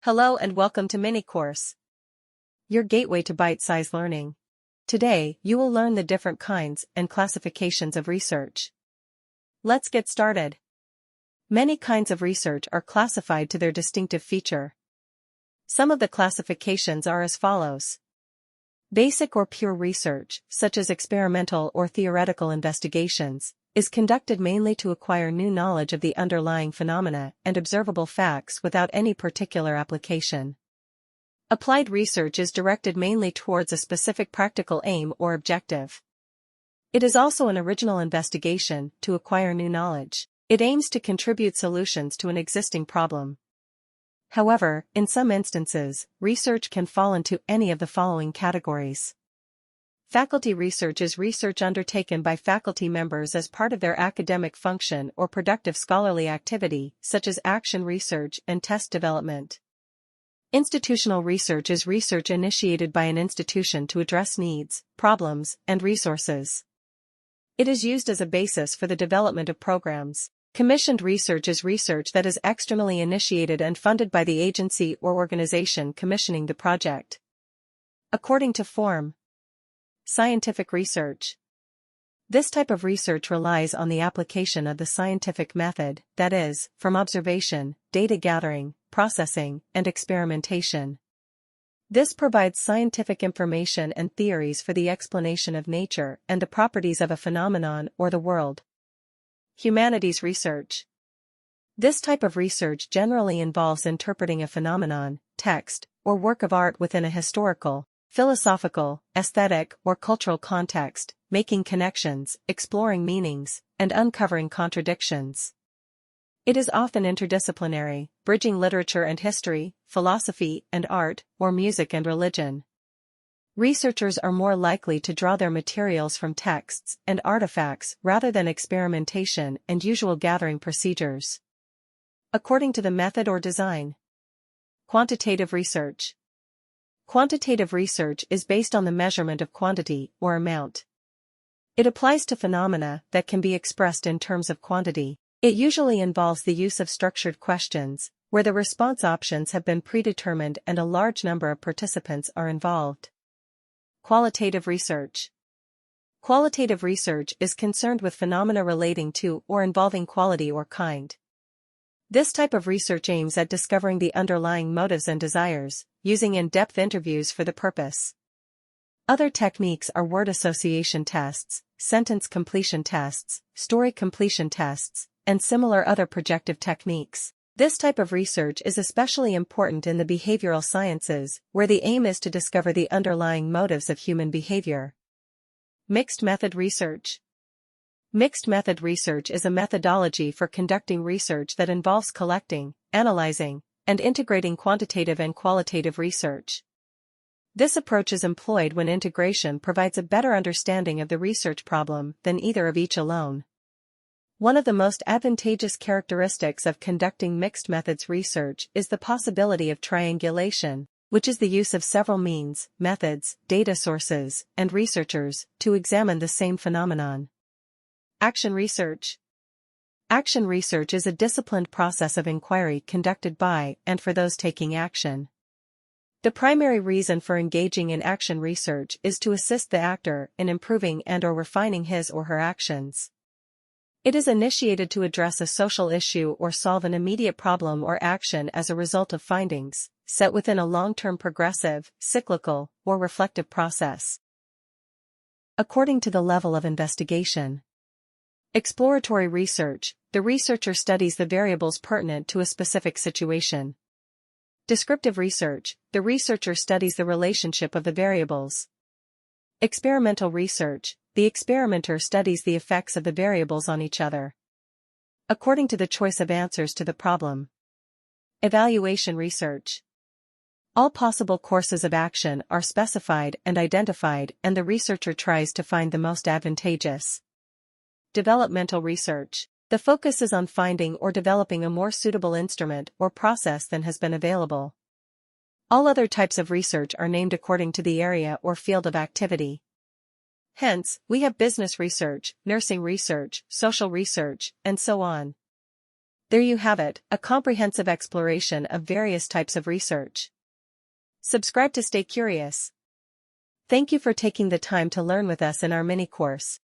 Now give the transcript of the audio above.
Hello and welcome to Mini Course, your gateway to bite-sized learning. Today, you will learn the different kinds and classifications of research. Let's get started. Many kinds of research are classified to their distinctive feature. Some of the classifications are as follows. Basic or pure research, such as experimental or theoretical investigations, is conducted mainly to acquire new knowledge of the underlying phenomena and observable facts without any particular application. Applied research is directed mainly towards a specific practical aim or objective. It is also an original investigation to acquire new knowledge. It aims to contribute solutions to an existing problem. However, in some instances, research can fall into any of the following categories. Faculty research is research undertaken by faculty members as part of their academic function or productive scholarly activity, such as action research and test development. Institutional research is research initiated by an institution to address needs, problems, and resources. It is used as a basis for the development of programs. Commissioned research is research that is externally initiated and funded by the agency or organization commissioning the project. According to form. Scientific research. This type of research relies on the application of the scientific method, that is, from observation, data gathering, processing, and experimentation. This provides scientific information and theories for the explanation of nature and the properties of a phenomenon or the world. Humanities research. This type of research generally involves interpreting a phenomenon, text, or work of art within a historical, philosophical, aesthetic, or cultural context, making connections, exploring meanings, and uncovering contradictions. It is often interdisciplinary, bridging literature and history, philosophy and art, or music and religion. Researchers are more likely to draw their materials from texts and artifacts rather than experimentation and usual gathering procedures. According to the method or design. Quantitative research. Quantitative research is based on the measurement of quantity or amount. It applies to phenomena that can be expressed in terms of quantity. It usually involves the use of structured questions, where the response options have been predetermined and a large number of participants are involved. Qualitative research. Qualitative research is concerned with phenomena relating to or involving quality or kind. This type of research aims at discovering the underlying motives and desires, using in-depth interviews for the purpose. Other techniques are word association tests, sentence completion tests, story completion tests, and similar other projective techniques. This type of research is especially important in the behavioral sciences, where the aim is to discover the underlying motives of human behavior. Mixed method research. Mixed method research is a methodology for conducting research that involves collecting, analyzing, and integrating quantitative and qualitative research. This approach is employed when integration provides a better understanding of the research problem than either of each alone. One of the most advantageous characteristics of conducting mixed methods research is the possibility of triangulation, which is the use of several means, methods, data sources, and researchers to examine the same phenomenon. Action research. Action research is a disciplined process of inquiry conducted by and for those taking action. The primary reason for engaging in action research is to assist the actor in improving and/or refining his or her actions. It is initiated to address a social issue or solve an immediate problem or action as a result of findings, set within a long-term progressive, cyclical, or reflective process. According to the level of investigation. Exploratory research, the researcher studies the variables pertinent to a specific situation. Descriptive research, the researcher studies the relationship of the variables. Experimental research, the experimenter studies the effects of the variables on each other. According to the choice of answers to the problem. Evaluation research. All possible courses of action are specified and identified, and the researcher tries to find the most advantageous. Developmental research. The focus is on finding or developing a more suitable instrument or process than has been available. All other types of research are named according to the area or field of activity. Hence, we have business research, nursing research, social research, and so on. There you have it, a comprehensive exploration of various types of research. Subscribe to stay curious. Thank you for taking the time to learn with us in our mini course.